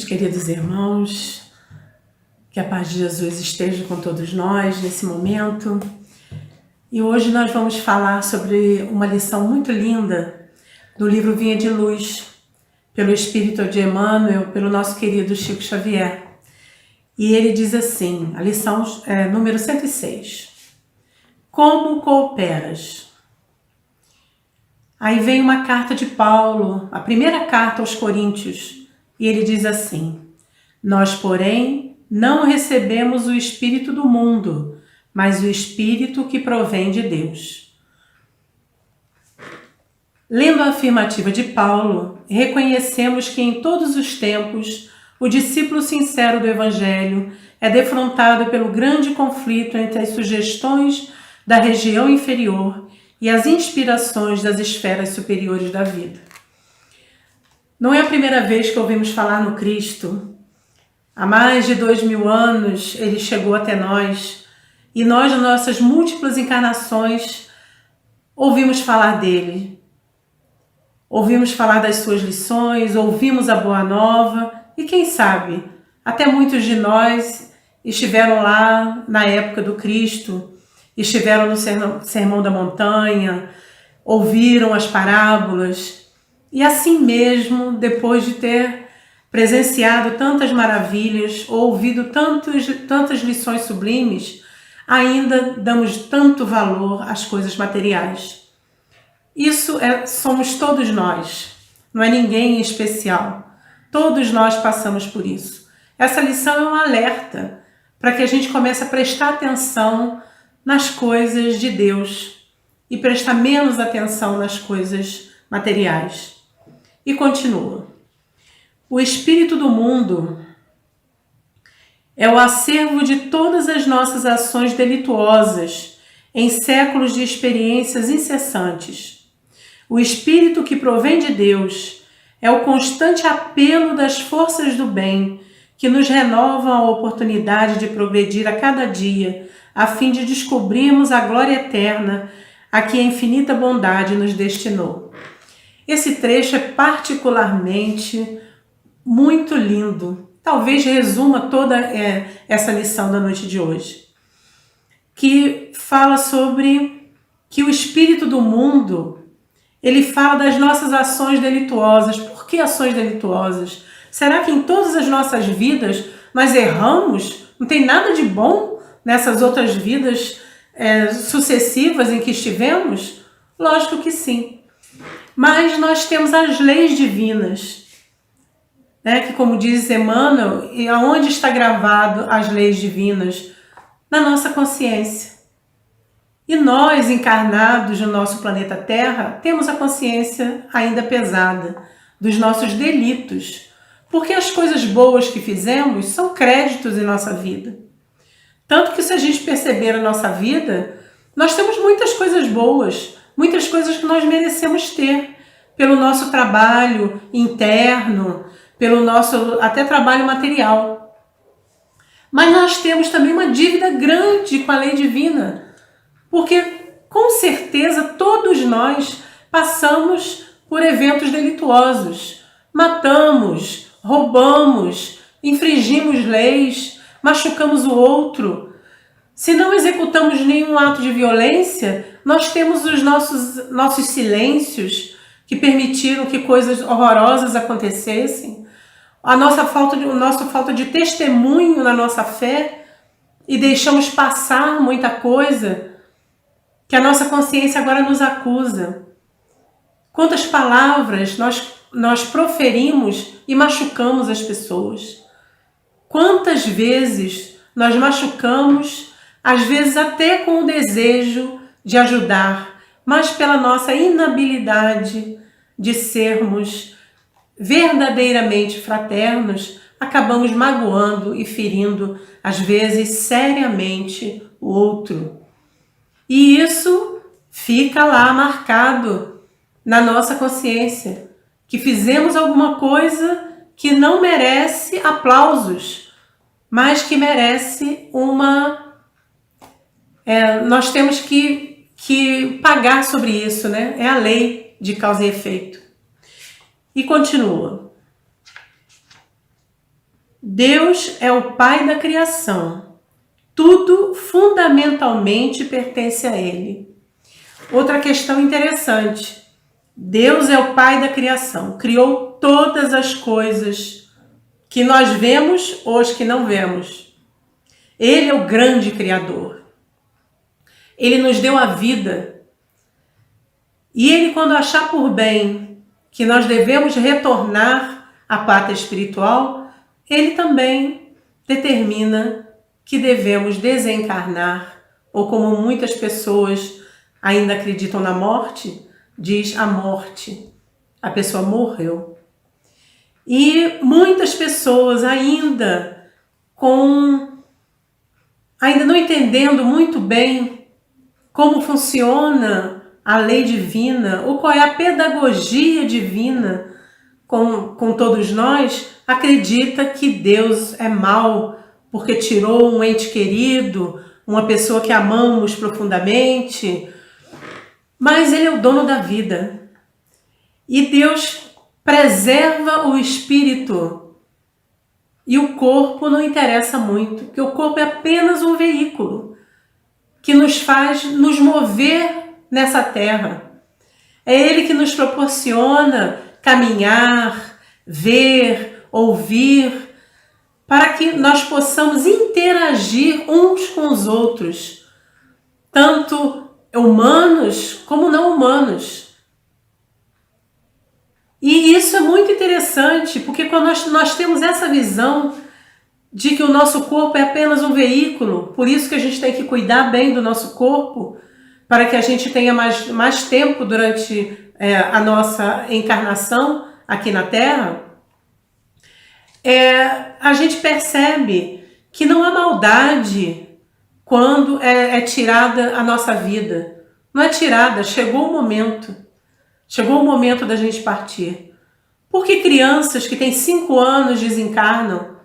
queridos irmãos, que a paz de Jesus esteja com todos nós nesse momento. E hoje nós vamos falar sobre uma lição muito linda do livro Vinha de Luz, pelo Espírito de Emmanuel, pelo nosso querido Chico Xavier. E ele diz assim, a lição número 106. Como cooperas? Aí vem uma carta de Paulo, a primeira carta aos Coríntios, e ele diz assim: nós, porém, não recebemos o Espírito do mundo, mas o Espírito que provém de Deus. Lendo a afirmativa de Paulo, reconhecemos que em todos os tempos o discípulo sincero do Evangelho é defrontado pelo grande conflito entre as sugestões da região inferior e as inspirações das esferas superiores da vida. Não é a primeira vez que ouvimos falar no Cristo. Há mais de 2000 anos ele chegou até nós e nós, nas nossas múltiplas encarnações, ouvimos falar dele. Ouvimos falar das suas lições, ouvimos a Boa Nova e quem sabe, até muitos de nós estiveram lá na época do Cristo, estiveram no Sermão da Montanha, ouviram as parábolas e assim mesmo, depois de ter presenciado tantas maravilhas, ouvido tantas lições sublimes, ainda damos tanto valor às coisas materiais. Isso somos todos nós, não é ninguém em especial. Todos nós passamos por isso. Essa lição é um alerta para que a gente comece a prestar atenção nas coisas de Deus e prestar menos atenção nas coisas materiais. E continua. O espírito do mundo é o acervo de todas as nossas ações delituosas em séculos de experiências incessantes. O espírito que provém de Deus é o constante apelo das forças do bem que nos renovam a oportunidade de progredir a cada dia, a fim de descobrirmos a glória eterna a que a infinita bondade nos destinou. Esse trecho é particularmente muito lindo. Talvez resuma toda essa lição da noite de hoje, que fala sobre que o espírito do mundo, ele fala das nossas ações delituosas. Por que ações delituosas? Será que em todas as nossas vidas nós erramos? Não tem nada de bom nessas outras vidas sucessivas em que estivemos? Lógico que sim. Mas nós temos as leis divinas, que, como diz Emmanuel, e aonde está gravado as leis divinas? Na nossa consciência. E nós, encarnados no nosso planeta Terra, temos a consciência ainda pesada dos nossos delitos, porque as coisas boas que fizemos são créditos em nossa vida. Tanto que, se a gente perceber a nossa vida, nós temos muitas coisas boas, muitas coisas que nós merecemos ter, pelo nosso trabalho interno, pelo nosso até trabalho material. Mas nós temos também uma dívida grande com a lei divina, porque com certeza todos nós passamos por eventos delituosos. Matamos, roubamos, infringimos leis, machucamos o outro. Se não executamos nenhum ato de violência, nós temos os nossos silêncios que permitiram que coisas horrorosas acontecessem. A nossa falta de testemunho na nossa fé e deixamos passar muita coisa que a nossa consciência agora nos acusa. Quantas palavras nós proferimos e machucamos as pessoas? Quantas vezes nós machucamos, às vezes até com o desejo de ajudar, mas pela nossa inabilidade de sermos verdadeiramente fraternos, acabamos magoando e ferindo, às vezes, seriamente o outro. E isso fica lá marcado na nossa consciência, que fizemos alguma coisa que não merece aplausos, mas que merece nós temos que pagar sobre isso, É a lei de causa e efeito. E continua. Deus é o Pai da criação. Tudo fundamentalmente pertence a Ele. Outra questão interessante. Deus é o Pai da criação. Criou todas as coisas que nós vemos ou as que não vemos. Ele é o grande Criador. Ele nos deu a vida. E Ele, quando achar por bem que nós devemos retornar à pátria espiritual, Ele também determina que devemos desencarnar, ou como muitas pessoas ainda acreditam na morte, diz a morte. A pessoa morreu. E muitas pessoas ainda não entendendo muito bem como funciona a lei divina, ou qual é a pedagogia divina com todos nós, acredita que Deus é mau porque tirou um ente querido, uma pessoa que amamos profundamente, mas Ele é o dono da vida. E Deus preserva o espírito e o corpo não interessa muito, porque o corpo é apenas um veículo que nos faz nos mover nessa terra. É Ele que nos proporciona caminhar, ver, ouvir, para que nós possamos interagir uns com os outros, tanto humanos como não humanos. E isso é muito interessante, porque quando nós temos essa visão de que o nosso corpo é apenas um veículo, por isso que a gente tem que cuidar bem do nosso corpo, para que a gente tenha mais tempo durante a nossa encarnação aqui na Terra, a gente percebe que não há maldade quando é tirada a nossa vida. Não é tirada, chegou o momento. Chegou o momento da gente partir. Por que crianças que têm 5 anos desencarnam?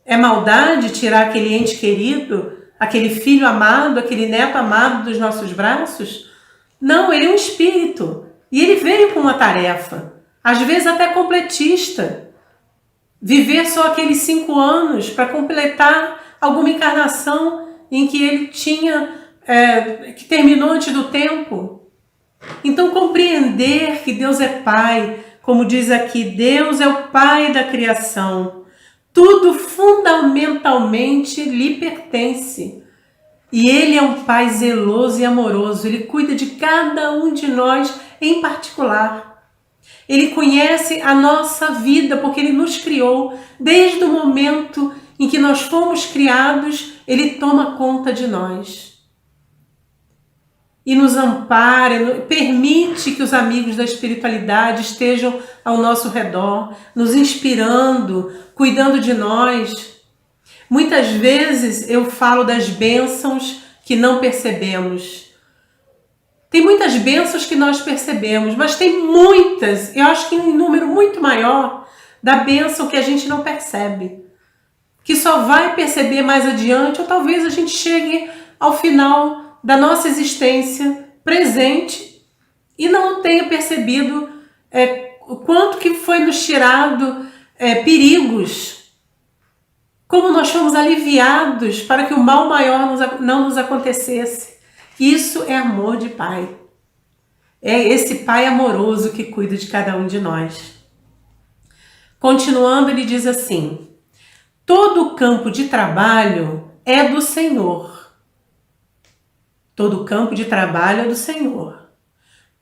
É maldade tirar aquele ente querido, aquele filho amado, aquele neto amado dos nossos braços? Não, ele é um espírito. E ele veio com uma tarefa, às vezes até completista. Viver só aqueles 5 anos para completar alguma encarnação em que ele que terminou antes do tempo. Então, compreender que Deus é Pai, como diz aqui, Deus é o Pai da criação. Tudo fundamentalmente lhe pertence. E Ele é um Pai zeloso e amoroso. Ele cuida de cada um de nós em particular. Ele conhece a nossa vida porque Ele nos criou. Desde o momento em que nós fomos criados, Ele toma conta de nós. E nos ampara, permite que os amigos da espiritualidade estejam ao nosso redor, nos inspirando, cuidando de nós. Muitas vezes eu falo das bênçãos que não percebemos. Tem muitas bênçãos que nós percebemos, mas tem muitas, eu acho que em um número muito maior, da bênção que a gente não percebe. Que só vai perceber mais adiante, ou talvez a gente chegue ao final da nossa existência presente e não tenha percebido o quanto que foi nos tirado perigos, como nós fomos aliviados para que o mal maior não nos acontecesse. Isso é amor de Pai. É esse Pai amoroso que cuida de cada um de nós. Continuando, ele diz assim: todo o campo de trabalho é do Senhor. Todo campo de trabalho é do Senhor.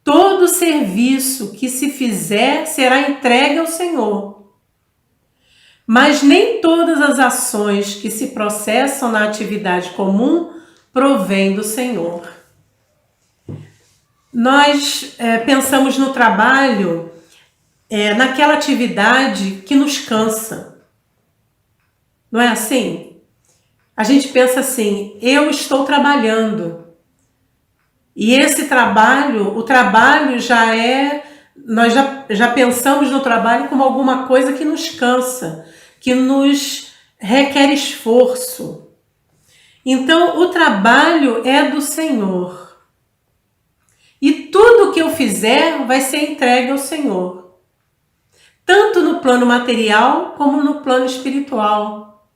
Todo serviço que se fizer será entregue ao Senhor. Mas nem todas as ações que se processam na atividade comum provêm do Senhor. Nós pensamos no trabalho, naquela atividade que nos cansa. Não é assim? A gente pensa assim, eu estou trabalhando. E esse trabalho, o trabalho nós já pensamos no trabalho como alguma coisa que nos cansa, que nos requer esforço. Então, o trabalho é do Senhor. E tudo que eu fizer vai ser entregue ao Senhor. tanto no plano material como no plano espiritual,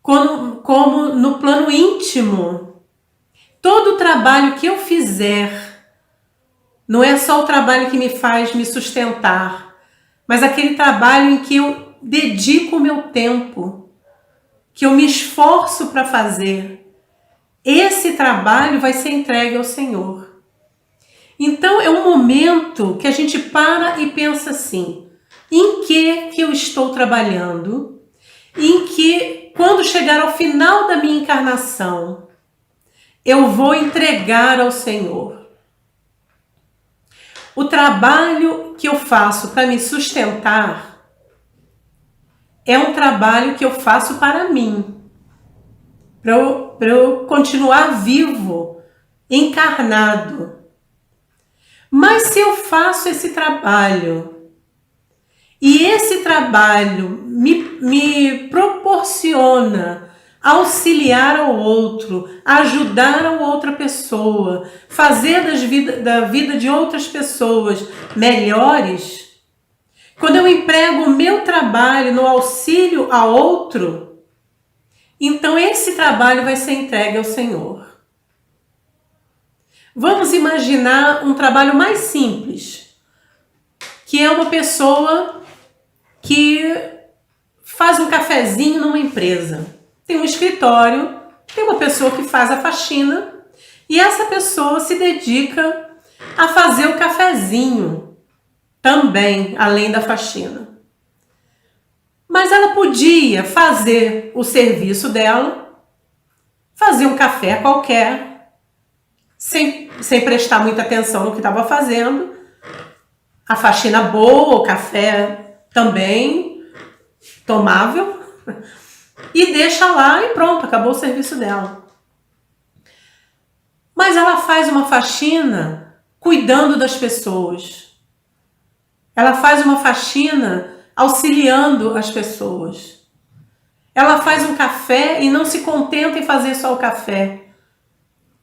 como no plano íntimo. Todo o trabalho que eu fizer não é só o trabalho que me faz me sustentar, mas aquele trabalho em que eu dedico o meu tempo, que eu me esforço para fazer. Esse trabalho vai ser entregue ao Senhor. Então é um momento que a gente para e pensa assim: em que eu estou trabalhando? Em que, quando chegar ao final da minha encarnação, eu vou entregar ao Senhor? O trabalho que eu faço para me sustentar é um trabalho que eu faço para mim, para eu continuar vivo, encarnado. Mas se eu faço esse trabalho, e esse trabalho me proporciona auxiliar ao outro, ajudar a outra pessoa, fazer da vida de outras pessoas melhores, quando eu emprego o meu trabalho no auxílio a outro, então esse trabalho vai ser entregue ao Senhor. Vamos imaginar um trabalho mais simples, que é uma pessoa que faz um cafezinho numa empresa. Tem um escritório, tem uma pessoa que faz a faxina e essa pessoa se dedica a fazer o cafezinho também, além da faxina. Mas ela podia fazer o serviço dela, fazer um café qualquer, sem prestar muita atenção no que estava fazendo, a faxina boa, o café também tomável, e deixa lá e pronto, acabou o serviço dela. Mas ela faz uma faxina cuidando das pessoas. Ela faz uma faxina auxiliando as pessoas. Ela faz um café e não se contenta em fazer só o café.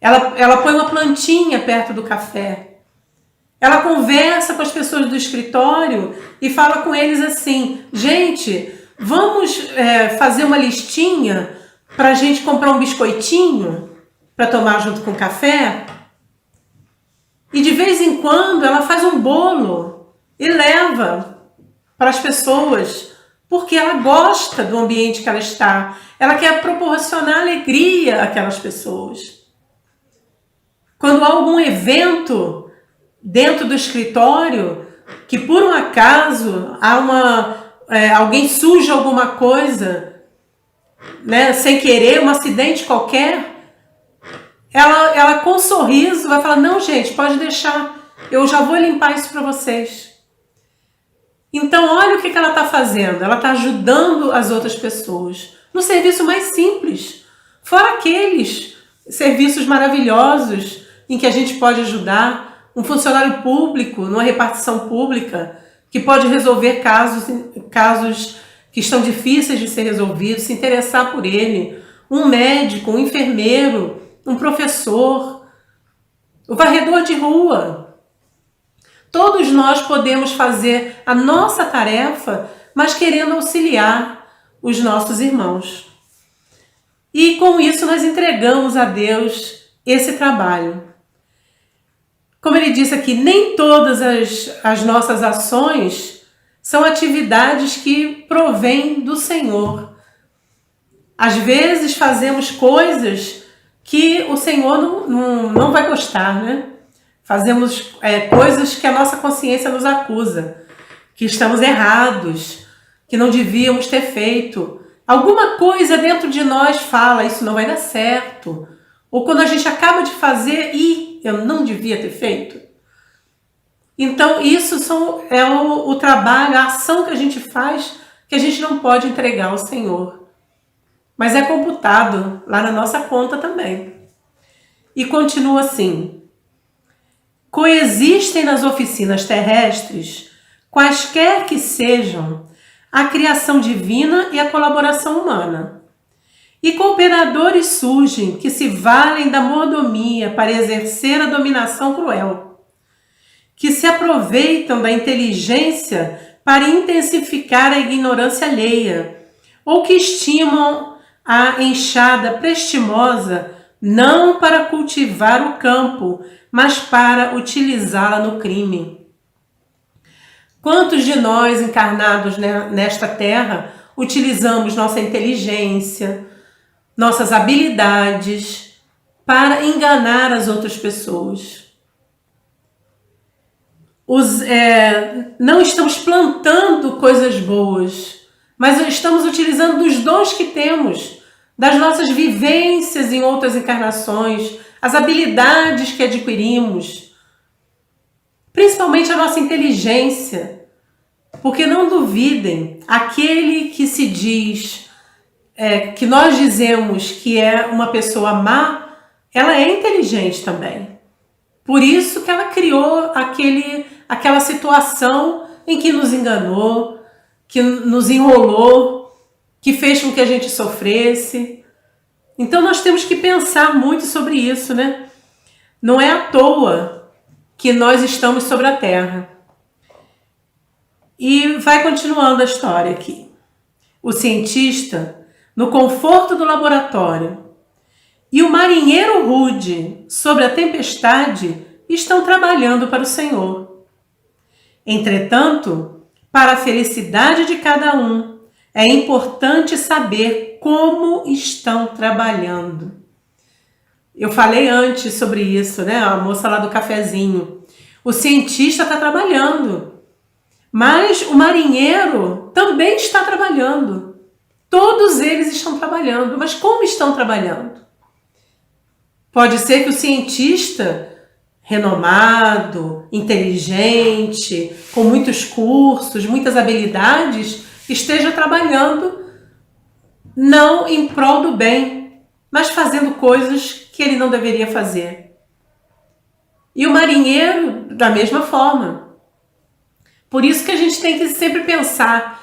Ela põe uma plantinha perto do café. Ela conversa com as pessoas do escritório e fala com eles assim: gente, vamos fazer uma listinha para a gente comprar um biscoitinho para tomar junto com o café? E de vez em quando ela faz um bolo e leva para as pessoas, porque ela gosta do ambiente que ela está. Ela quer proporcionar alegria àquelas pessoas. Quando há algum evento dentro do escritório, que por um acaso alguém suja alguma coisa, né, sem querer, um acidente qualquer, ela com um sorriso vai falar: não, gente, pode deixar, eu já vou limpar isso para vocês. Então, olha o que ela está fazendo. Ela está ajudando as outras pessoas no serviço mais simples, fora aqueles serviços maravilhosos em que a gente pode ajudar um funcionário público numa repartição pública que pode resolver casos que estão difíceis de ser resolvidos, se interessar por ele, um médico, um enfermeiro, um professor, o varredor de rua. Todos nós podemos fazer a nossa tarefa, mas querendo auxiliar os nossos irmãos. E com isso nós entregamos a Deus esse trabalho. Como ele disse aqui, nem todas as nossas ações são atividades que provêm do Senhor. Às vezes fazemos coisas que o Senhor não vai gostar, né? Fazemos coisas que a nossa consciência nos acusa, que estamos errados, que não devíamos ter feito. Alguma coisa dentro de nós fala: isso não vai dar certo. Ou quando a gente acaba de fazer, eu não devia ter feito. Então isso é o trabalho, a ação que a gente faz, que a gente não pode entregar ao Senhor. Mas é computado lá na nossa conta também. E continua assim: coexistem nas oficinas terrestres, quaisquer que sejam, a criação divina e a colaboração humana. E cooperadores surgem que se valem da mordomia para exercer a dominação cruel, que se aproveitam da inteligência para intensificar a ignorância alheia, ou que estimam a enxada prestimosa não para cultivar o campo, mas para utilizá-la no crime. Quantos de nós encarnados nesta terra utilizamos nossa inteligência, nossas habilidades para enganar as outras pessoas? Não estamos plantando coisas boas, mas estamos utilizando dos dons que temos, das nossas vivências em outras encarnações, as habilidades que adquirimos, principalmente a nossa inteligência. Porque não duvidem, aquele que se diz, que nós dizemos que é uma pessoa má, ela é inteligente também. Por isso que ela criou aquela situação em que nos enganou, que nos enrolou, que fez com que a gente sofresse. Então nós temos que pensar muito sobre isso, né? Não é à toa que nós estamos sobre a Terra. E vai continuando a história aqui. O cientista, no conforto do laboratório, e o marinheiro rude, sobre a tempestade, estão trabalhando para o Senhor. Entretanto, para a felicidade de cada um, é importante saber como estão trabalhando. Eu falei antes sobre isso, né? A moça lá do cafezinho. O cientista está trabalhando, mas o marinheiro também está trabalhando. Todos eles estão trabalhando, mas como estão trabalhando? Pode ser que o cientista, renomado, inteligente, com muitos cursos, muitas habilidades, esteja trabalhando não em prol do bem, mas fazendo coisas que ele não deveria fazer. E o marinheiro, da mesma forma. Por isso que a gente tem que sempre pensar,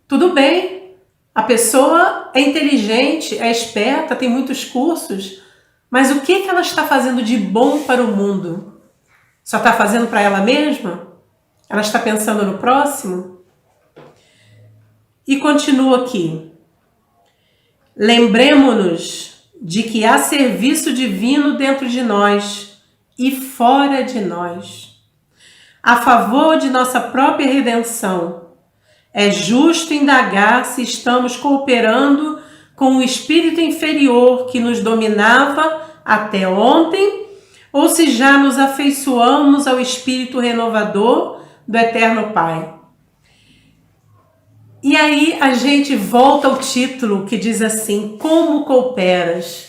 tudo bem, a pessoa é inteligente, é esperta, tem muitos cursos, mas o que ela está fazendo de bom para o mundo? Só está fazendo para ela mesma? Ela está pensando no próximo? E continua aqui. Lembremo-nos de que há serviço divino dentro de nós e fora de nós, a favor de nossa própria redenção. É justo indagar se estamos cooperando com o espírito inferior que nos dominava até ontem, ou se já nos afeiçoamos ao espírito renovador do Eterno Pai. E aí a gente volta ao título que diz assim, como cooperas?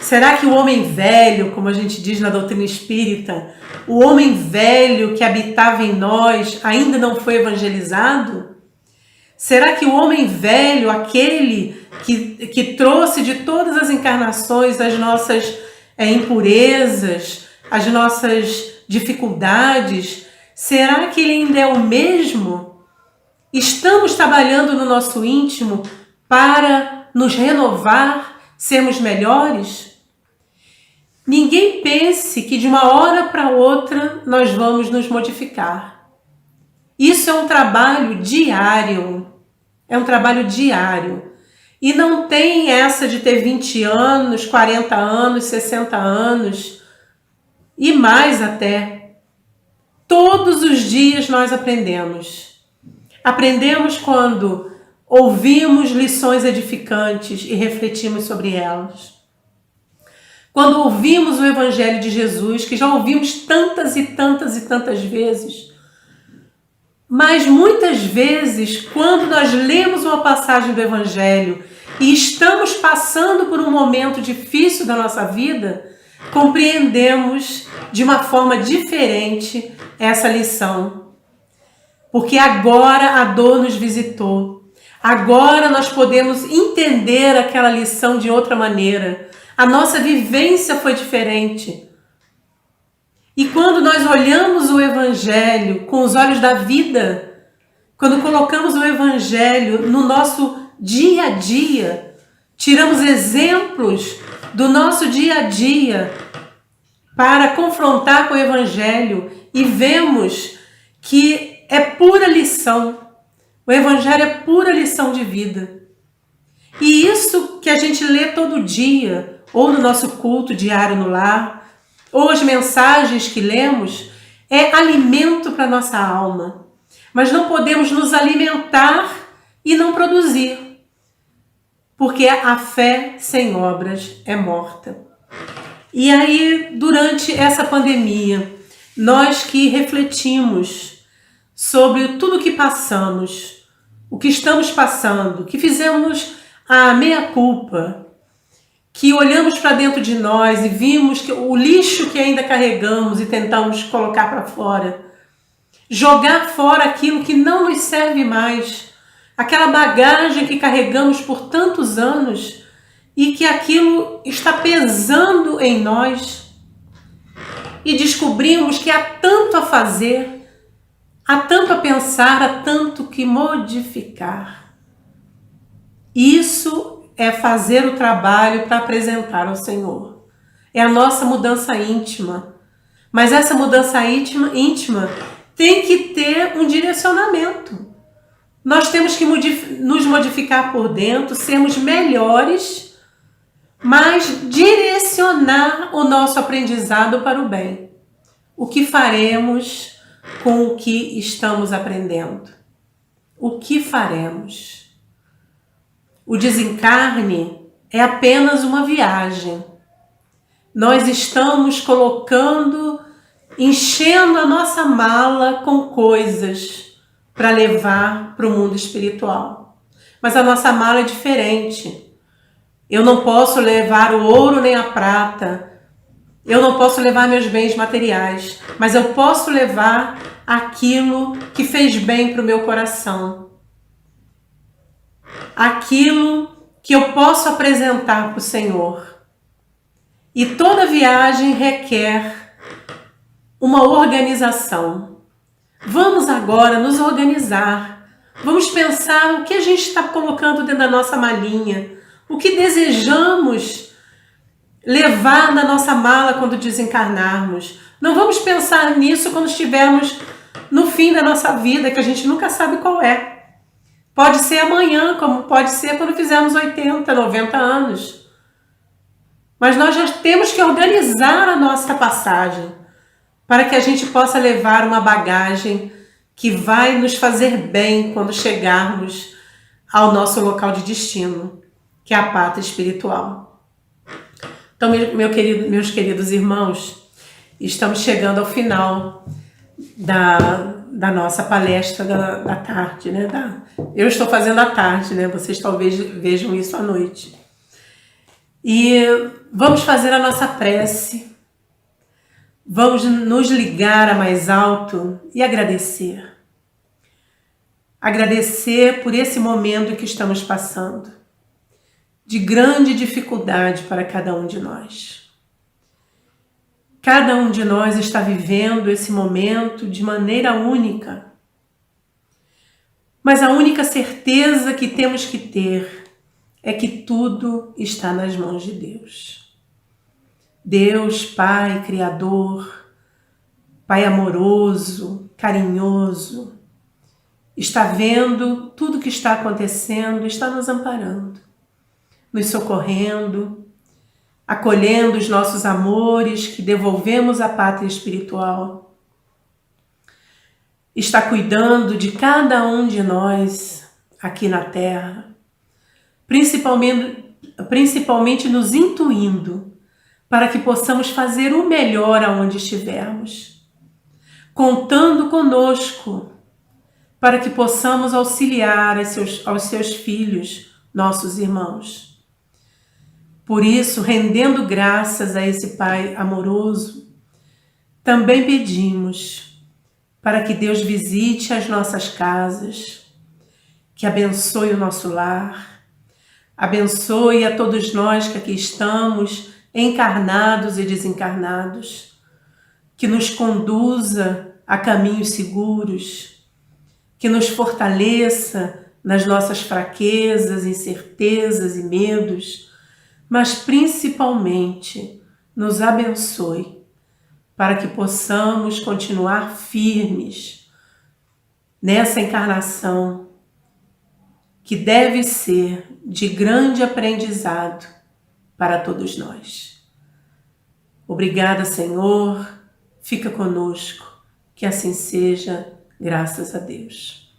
Será que o homem velho, como a gente diz na doutrina espírita, o homem velho que habitava em nós ainda não foi evangelizado? Será que o homem velho, aquele que trouxe de todas as encarnações as nossas impurezas, as nossas dificuldades, será que ele ainda é o mesmo? Estamos trabalhando no nosso íntimo para nos renovar, sermos melhores? Ninguém pense que de uma hora para outra nós vamos nos modificar. Isso é um trabalho diário. É um trabalho diário. E não tem essa de ter 20 anos, 40 anos, 60 anos e mais até. Todos os dias nós aprendemos. Aprendemos quando ouvimos lições edificantes e refletimos sobre elas. Quando ouvimos o Evangelho de Jesus, que já ouvimos tantas e tantas e tantas vezes. Mas muitas vezes, quando nós lemos uma passagem do Evangelho e estamos passando por um momento difícil da nossa vida, compreendemos de uma forma diferente essa lição. Porque agora a dor nos visitou. Agora nós podemos entender aquela lição de outra maneira. A nossa vivência foi diferente. E quando nós olhamos o Evangelho com os olhos da vida, quando colocamos o Evangelho no nosso dia a dia, tiramos exemplos do nosso dia a dia para confrontar com o Evangelho e vemos que é pura lição. O Evangelho é pura lição de vida. E isso que a gente lê todo dia, ou no nosso culto diário no lar, ou as mensagens que lemos, é alimento para nossa alma. Mas não podemos nos alimentar e não produzir, porque a fé sem obras é morta. E aí, durante essa pandemia, nós que refletimos sobre tudo que passamos, o que estamos passando, que fizemos a meia-culpa, que olhamos para dentro de nós e vimos que o lixo que ainda carregamos e tentamos colocar para fora, jogar fora aquilo que não nos serve mais, aquela bagagem que carregamos por tantos anos e que aquilo está pesando em nós, e descobrimos que há tanto a fazer, há tanto a pensar, há tanto que modificar. Isso é fazer o trabalho para apresentar ao Senhor. É a nossa mudança íntima. Mas essa mudança íntima tem que ter um direcionamento. Nós temos que nos modificar por dentro, sermos melhores, mas direcionar o nosso aprendizado para o bem. O que faremos com o que estamos aprendendo? O que faremos? O desencarne é apenas uma viagem. Nós estamos enchendo a nossa mala com coisas para levar para o mundo espiritual. Mas a nossa mala é diferente. Eu não posso levar o ouro nem a prata. Eu não posso levar meus bens materiais. Mas eu posso levar aquilo que fez bem para o meu coração. Aquilo que eu posso apresentar para o Senhor. E toda viagem requer uma organização. Vamos agora nos organizar. Vamos pensar o que a gente está colocando dentro da nossa malinha. O que desejamos levar na nossa mala quando desencarnarmos. Não vamos pensar nisso quando estivermos no fim da nossa vida, que a gente nunca sabe qual é. Pode ser amanhã, como pode ser quando fizermos 80, 90 anos. Mas nós já temos que organizar a nossa passagem para que a gente possa levar uma bagagem que vai nos fazer bem quando chegarmos ao nosso local de destino, que é a pátria espiritual. Então, meus queridos irmãos, estamos chegando ao final da nossa palestra da tarde, né? Eu estou fazendo à tarde, né? Vocês talvez vejam isso à noite. E vamos fazer a nossa prece. Vamos nos ligar a mais alto e agradecer. Agradecer por esse momento que estamos passando, de grande dificuldade para cada um de nós. Cada um de nós está vivendo esse momento de maneira única. Mas a única certeza que temos que ter é que tudo está nas mãos de Deus. Deus, Pai Criador, Pai amoroso, carinhoso, está vendo tudo que está acontecendo, está nos amparando, nos socorrendo, acolhendo os nossos amores que devolvemos à pátria espiritual. Está cuidando de cada um de nós aqui na Terra, principalmente nos intuindo para que possamos fazer o melhor aonde estivermos, contando conosco para que possamos auxiliar aos seus filhos, nossos irmãos. Por isso, rendendo graças a esse Pai amoroso, também pedimos para que Deus visite as nossas casas, que abençoe o nosso lar, abençoe a todos nós que aqui estamos, encarnados e desencarnados, que nos conduza a caminhos seguros, que nos fortaleça nas nossas fraquezas, incertezas e medos, mas principalmente nos abençoe para que possamos continuar firmes nessa encarnação que deve ser de grande aprendizado para todos nós. Obrigada, Senhor, fica conosco, que assim seja, graças a Deus.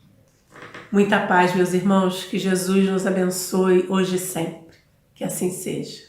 Muita paz, meus irmãos, que Jesus nos abençoe hoje e sempre, que assim seja.